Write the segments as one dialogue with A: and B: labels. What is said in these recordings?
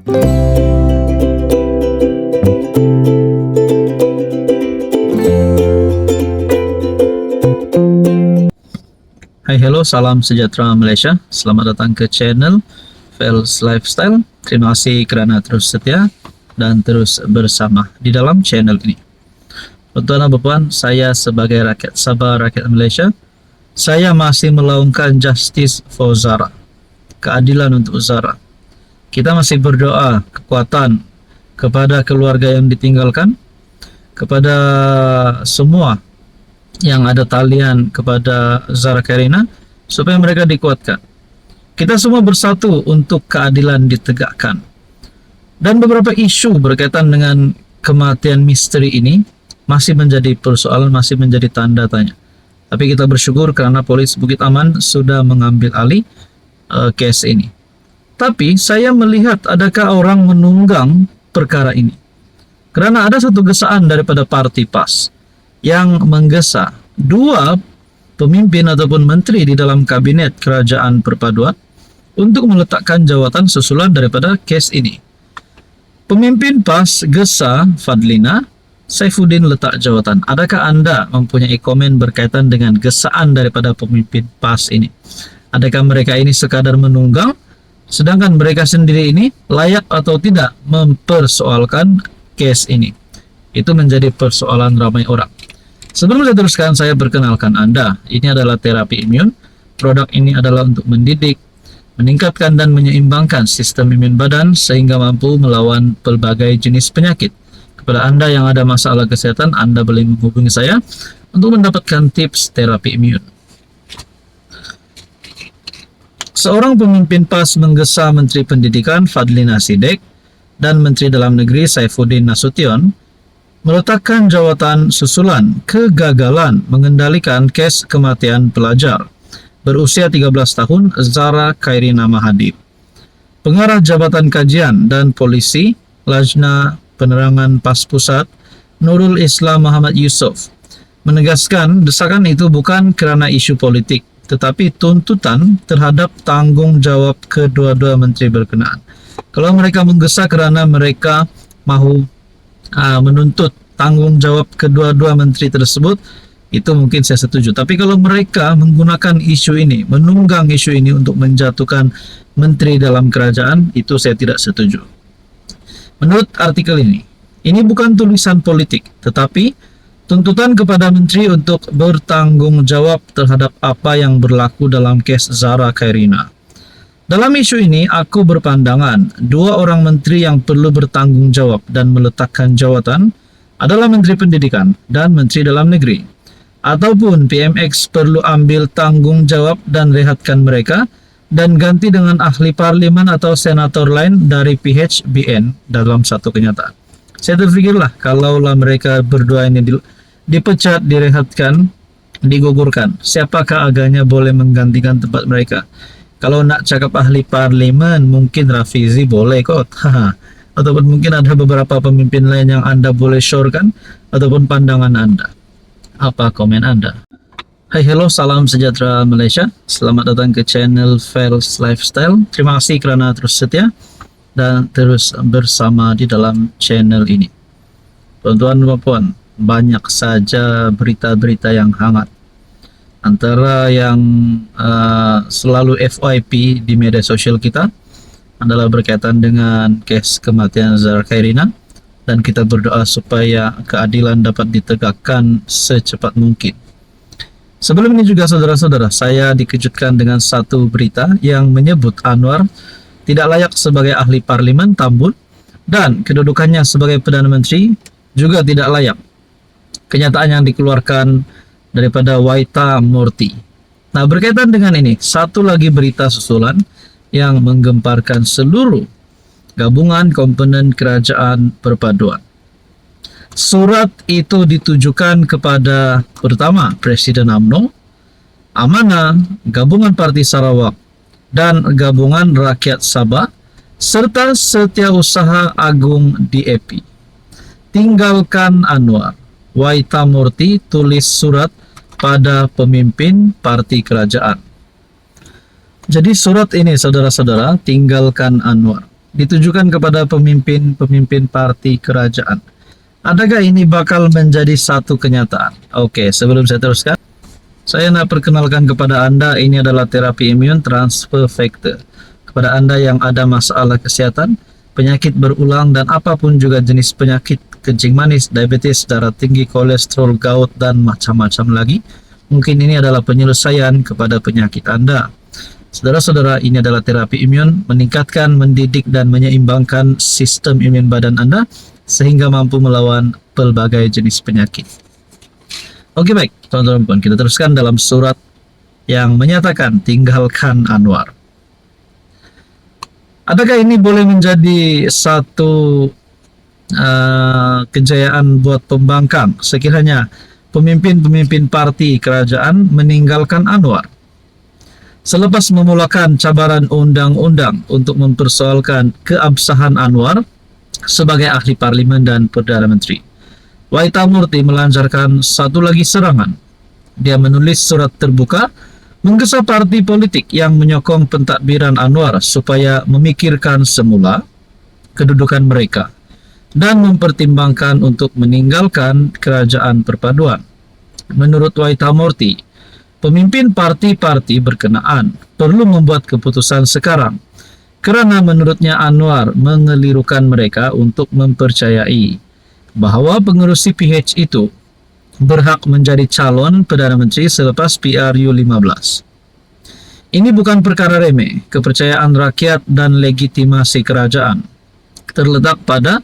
A: Hai, hello, salam sejahtera Malaysia. Selamat datang ke channel Fels Lifestyle. Terima kasih kerana terus setia dan terus bersama di dalam channel ini. Tuan-tuan dan puan, saya sebagai rakyat Sabah, rakyat Malaysia, saya masih melaungkan justice for Zara, keadilan untuk Zara. Kita masih berdoa kekuatan kepada keluarga yang ditinggalkan, kepada semua yang ada talian kepada Zara Khairina, supaya mereka dikuatkan. Kita semua bersatu untuk keadilan ditegakkan. Dan beberapa isu berkaitan dengan kematian misteri ini masih menjadi persoalan, masih menjadi tanda tanya. Tapi kita bersyukur karena Polis Bukit Aman sudah mengambil alih kes ini. Tapi saya melihat adakah orang menunggang perkara ini. Kerana ada satu gesaan daripada parti PAS yang menggesa dua pemimpin ataupun menteri di dalam kabinet kerajaan perpaduan untuk meletakkan jawatan susulan daripada kes ini. Pemimpin PAS gesa Fadlina, Saifuddin letak jawatan. Adakah anda mempunyai komen berkaitan dengan gesaan daripada pemimpin PAS ini? Adakah mereka ini sekadar menunggang, sedangkan mereka sendiri ini layak atau tidak mempersoalkan kes ini? Itu menjadi persoalan ramai orang. Sebelum saya teruskan, saya perkenalkan Anda. Ini adalah terapi imun. Produk ini adalah untuk mendidik, meningkatkan dan menyeimbangkan sistem imun badan sehingga mampu melawan pelbagai jenis penyakit. Kepada Anda yang ada masalah kesehatan, Anda boleh menghubungi saya untuk mendapatkan tips terapi imun. Seorang pemimpin PAS menggesa Menteri Pendidikan Fadlina Sidek dan Menteri Dalam Negeri Saifuddin Nasution meletakkan jawatan susulan kegagalan mengendalikan kes kematian pelajar berusia 13 tahun Zara Khairina Mahathir. Pengarah Jabatan Kajian dan Polisi Lajna Penerangan PAS Pusat Nurul Islam Muhammad Yusof menegaskan desakan itu bukan kerana isu politik, tetapi tuntutan terhadap tanggungjawab kedua-dua menteri berkenaan. Kalau mereka menggesa kerana mereka mahu menuntut tanggungjawab kedua-dua menteri tersebut, itu mungkin saya setuju. Tapi kalau mereka menggunakan isu ini, menunggang isu ini untuk menjatuhkan menteri dalam kerajaan, itu saya tidak setuju. Menurut artikel ini bukan tulisan politik, tetapi tuntutan kepada menteri untuk bertanggung jawab terhadap apa yang berlaku dalam kes Zara Khairina. Dalam isu ini, aku berpandangan dua orang menteri yang perlu bertanggung jawab dan meletakkan jawatan adalah Menteri Pendidikan dan Menteri Dalam Negeri. Ataupun PMX perlu ambil tanggung jawab dan rehatkan mereka dan ganti dengan ahli parlimen atau senator lain dari PHBN dalam satu kenyataan. Saya terfikirlah kalaulah mereka berdua ini dipecat, direhatkan, digugurkan, siapakah agaknya boleh menggantikan tempat mereka? Kalau nak cakap ahli parlimen, mungkin Rafizi boleh kot. Ataupun mungkin ada beberapa pemimpin lain yang anda boleh syorkan, ataupun pandangan anda. Apa komen anda? Hai, hello, salam sejahtera Malaysia. Selamat datang ke channel Fels Lifestyle. Terima kasih kerana terus setia dan terus bersama di dalam channel ini. Tuan-tuan dan puan, banyak saja berita-berita yang hangat. Antara yang selalu FYP di media sosial kita adalah berkaitan dengan kes kematian Zara Khairina, dan kita berdoa supaya keadilan dapat ditegakkan secepat mungkin. Sebelum ini juga saudara-saudara, saya dikejutkan dengan satu berita yang menyebut Anwar tidak layak sebagai ahli parlimen Tambun dan kedudukannya sebagai Perdana Menteri juga tidak layak. Kenyataan yang dikeluarkan daripada Waita Murty. Nah, berkaitan dengan ini, satu lagi berita susulan yang menggemparkan seluruh gabungan komponen kerajaan perpaduan. Surat itu ditujukan kepada pertama Presiden UMNO, Amanah, Gabungan Parti Sarawak dan Gabungan Rakyat Sabah serta Setiausaha Agung DAP. Tinggalkan Anwar. Waita Murty tulis surat pada pemimpin parti kerajaan. Jadi surat ini saudara-saudara, tinggalkan Anwar. ditujukan kepada pemimpin-pemimpin parti kerajaan. Adakah ini bakal menjadi satu kenyataan? Oke, sebelum saya teruskan, saya nak perkenalkan kepada Anda, ini adalah terapi imun transfer factor. Kepada Anda yang ada masalah kesehatan, penyakit berulang dan apapun juga jenis penyakit, kencing manis, diabetes, darah tinggi, kolesterol, gout, dan macam-macam lagi, mungkin ini adalah penyelesaian kepada penyakit Anda. Saudara-saudara, ini adalah terapi imun, meningkatkan, mendidik, dan menyeimbangkan sistem imun badan Anda sehingga mampu melawan pelbagai jenis penyakit. Oke, baik, teman-teman, kita teruskan dalam surat yang menyatakan tinggalkan Anwar. Adakah ini boleh menjadi satu kejayaan buat pembangkang sekiranya pemimpin-pemimpin parti kerajaan meninggalkan Anwar? Selepas memulakan cabaran undang-undang untuk mempersoalkan keabsahan Anwar sebagai ahli parlimen dan Perdana Menteri, Waitamurti melancarkan satu lagi serangan. Dia menulis surat terbuka menggesa parti politik yang menyokong pentadbiran Anwar supaya memikirkan semula kedudukan mereka dan mempertimbangkan untuk meninggalkan kerajaan perpaduan. Menurut Waitamurti, pemimpin parti-parti berkenaan perlu membuat keputusan sekarang kerana menurutnya Anwar mengelirukan mereka untuk mempercayai bahawa pengerusi PH itu berhak menjadi calon Perdana Menteri selepas PRU 15. Ini bukan perkara remeh. Kepercayaan rakyat dan legitimasi kerajaan terletak pada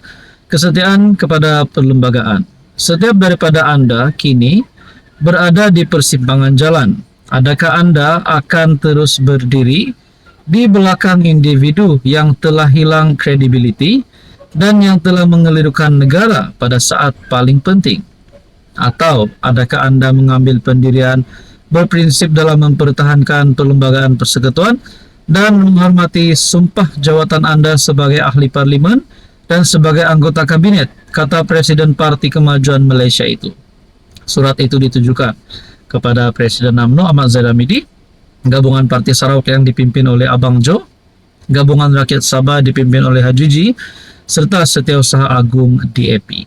A: kesetiaan kepada perlembagaan. Setiap daripada Anda kini berada di persimpangan jalan. Adakah Anda akan terus berdiri di belakang individu yang telah hilang kredibiliti dan yang telah mengelirukan negara pada saat paling penting? Atau adakah Anda mengambil pendirian berprinsip dalam mempertahankan perlembagaan persekutuan dan menghormati sumpah jawatan Anda sebagai ahli parlimen dan sebagai anggota kabinet, kata Presiden Parti Kemajuan Malaysia itu. Surat itu ditujukan kepada Presiden UMNO Ahmad Zahid Hamidi, Gabungan Parti Sarawak yang dipimpin oleh Abang Jo, Gabungan Rakyat Sabah dipimpin oleh Haji Ji, serta Setiausaha Agung DAP.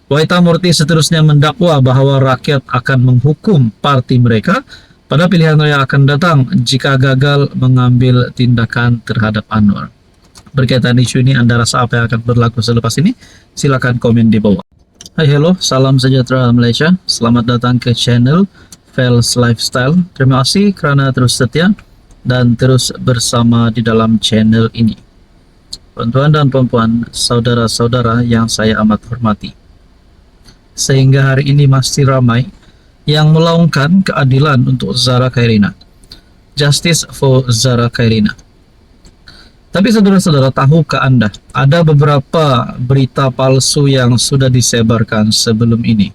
A: Waitamurti seterusnya mendakwa bahawa rakyat akan menghukum parti mereka pada pilihan raya akan datang jika gagal mengambil tindakan terhadap Anwar. Berkaitan isu ini, Anda rasa apa yang akan berlaku selepas ini? Silakan komen di bawah. Hai, hello, salam sejahtera Malaysia. Selamat datang ke channel Fels Lifestyle. Terima kasih kerana terus setia dan terus bersama di dalam channel ini. Tuan-tuan dan puan-puan, saudara-saudara yang saya amat hormati, sehingga hari ini masih ramai yang melaungkan keadilan untuk Zahra Khairina. Justice for Zahra Khairina. Tapi saudara-saudara, tahukah Anda, ada beberapa berita palsu yang sudah disebarkan sebelum ini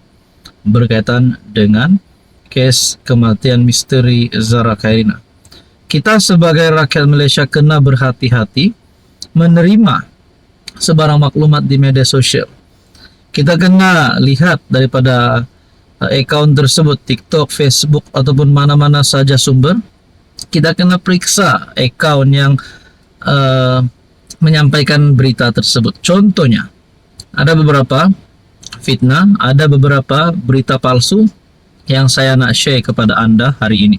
A: berkaitan dengan kes kematian misteri Zahra Khairina. Kita sebagai rakyat Malaysia kena berhati-hati menerima sebarang maklumat di media sosial. Kita kena lihat daripada akaun tersebut, TikTok, Facebook, ataupun mana-mana saja sumber. Kita kena periksa akaun yang menyampaikan berita tersebut. Contohnya, ada beberapa fitnah, ada beberapa berita palsu yang saya nak share kepada Anda hari ini.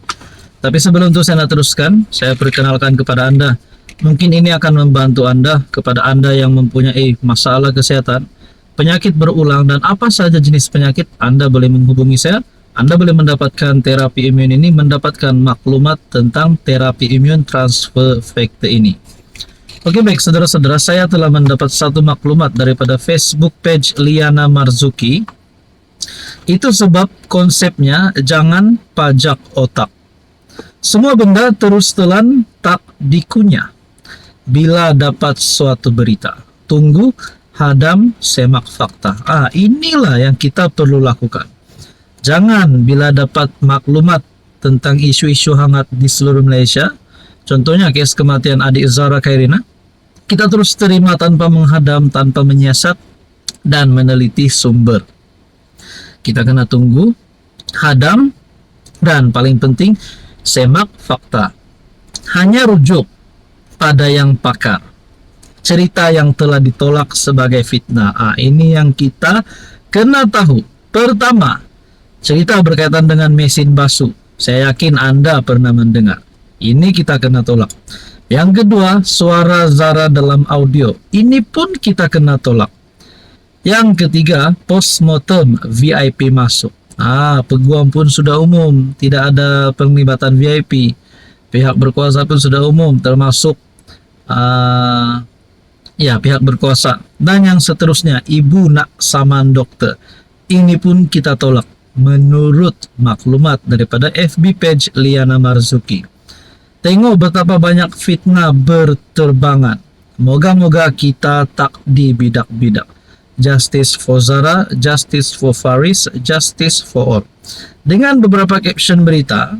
A: Tapi sebelum itu saya nak teruskan, saya perkenalkan kepada Anda. Mungkin ini akan membantu Anda, kepada Anda yang mempunyai masalah kesehatan, penyakit berulang dan apa saja jenis penyakit, Anda boleh menghubungi saya. Anda boleh mendapatkan terapi imun ini, mendapatkan maklumat tentang terapi imun transfer factor ini. Oke, baik saudara-saudara, saya telah mendapat satu maklumat daripada Facebook page Liana Marzuki. Itu sebab konsepnya jangan pajak otak. Semua benda terus telan tak dikunyah. Bila dapat suatu berita, tunggu, hadam, semak fakta. Inilah yang kita perlu lakukan. Jangan bila dapat maklumat tentang isu-isu hangat di seluruh Malaysia, contohnya kes kematian adik Zahra Khairina, kita terus terima tanpa menghadam, tanpa menyiasat dan meneliti sumber. Kita kena tunggu, hadam, dan paling penting, semak fakta. Hanya rujuk pada yang pakar. cerita yang telah ditolak sebagai fitnah. Ini yang kita kena tahu. Pertama, cerita berkaitan dengan mesin basuh. Saya yakin Anda pernah mendengar. Ini kita kena tolak. Yang kedua, suara Zara dalam audio. Ini pun kita kena tolak. Yang ketiga, postmortem VIP masuk. Peguam pun sudah umum, tidak ada penglibatan VIP. Pihak berkuasa pun sudah umum, termasuk pihak berkuasa. Dan yang seterusnya, ibu nak saman dokter. Ini pun kita tolak menurut maklumat daripada FB page Liana Marzuki. Tengok betapa banyak fitnah berterbangan. Moga-moga kita tak dibidak-bidak. Justice for Zara, justice for Faris, justice for all. Dengan beberapa caption berita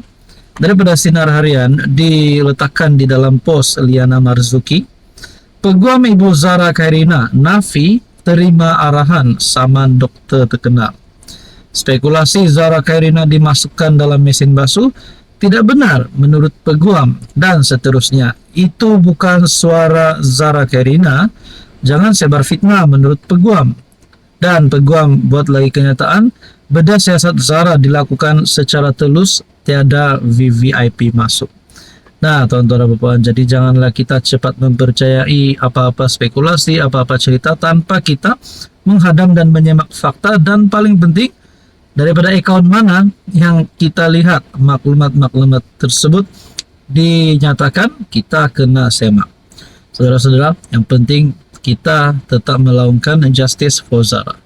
A: daripada Sinar Harian diletakkan di dalam post Liana Marzuki. Peguam Ibu Zara Khairina nafi terima arahan saman dokter terkenal. Spekulasi Zara Khairina dimasukkan dalam mesin basuh tidak benar menurut peguam dan seterusnya. Itu bukan suara Zara Khairina. Jangan sebar fitnah menurut peguam. Dan peguam buat lagi kenyataan, bedah siasat Zara dilakukan secara telus, tiada VVIP masuk. Nah, tuan-tuan dan puan, jadi janganlah kita cepat mempercayai apa-apa spekulasi, apa-apa cerita tanpa kita menghadam dan menyemak fakta, dan paling penting daripada akaun mana yang kita lihat maklumat-maklumat tersebut dinyatakan, kita kena semak. Saudara-saudara, yang penting kita tetap melakukan justice for Zara.